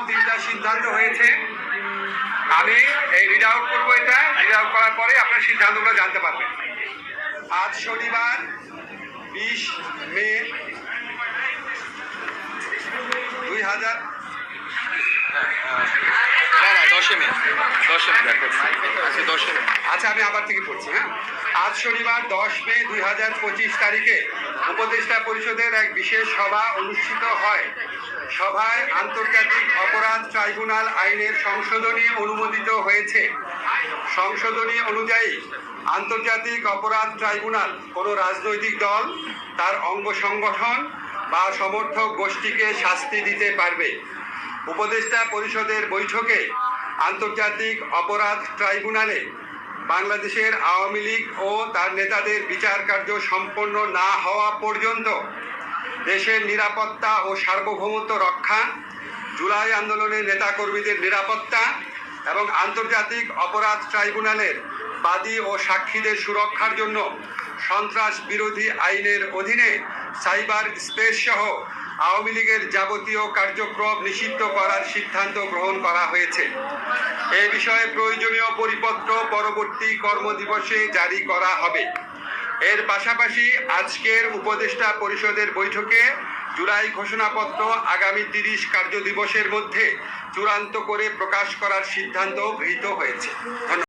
3টা সিদ্ধান্ত হয়েছে। আমি এই রিড আউট করবো, এটা রিড আউট করার পরে আপনার সিদ্ধান্তগুলো জানতে পারবেন। আজ শনিবার 20 মে 2000 আচ্ছা, আমি আবার থেকে পড়ছি। হ্যাঁ, আজ শনিবার 10 মে 2025 তারিখে উপদেষ্টা পরিষদের এক বিশেষ সভা অনুষ্ঠিত হয়। সভায় আন্তর্জাতিক অপরাধ ট্রাইব্যুনাল আইনের সংশোধনী অনুমোদিত হয়েছে। সংশোধনী অনুযায়ী আন্তর্জাতিক অপরাধ ট্রাইব্যুনাল কোনো রাজনৈতিক দল, তার অঙ্গ সংগঠন বা সমর্থক গোষ্ঠীকে শাস্তি দিতে পারবে। উপদেষ্টা পরিষদের বৈঠকে আন্তর্জাতিক অপরাধ ট্রাইব্যুনালে বাংলাদেশের আওয়ামী লীগ ও তার নেতাদের বিচার কার্য সম্পন্ন না হওয়া পর্যন্ত দেশের নিরাপত্তা ও সার্বভৌমত্ব রক্ষা, জুলাই আন্দোলনের নেতাকর্মীদের নিরাপত্তা এবং আন্তর্জাতিক অপরাধ ট্রাইব্যুনালের বাদী ও সাক্ষীদের সুরক্ষার জন্য সন্ত্রাস বিরোধী আইনের অধীনে সাইবার স্পেস সহ আওয়ামী লীগের যাবতীয় কার্যক্রম নিষিদ্ধ করার সিদ্ধান্ত গ্রহণ করা হয়েছে। এ বিষয়ে প্রয়োজনীয় পরিপত্র পরবর্তী কর্মদিবসে জারি করা হবে। এর পাশাপাশি আজকের উপদেষ্টা পরিষদের বৈঠকে জুলাই ঘোষণাপত্র আগামী 30 কার্যদিবসের মধ্যে চূড়ান্ত করে প্রকাশ করার সিদ্ধান্ত গৃহীত হয়েছে। ধন্যবাদ।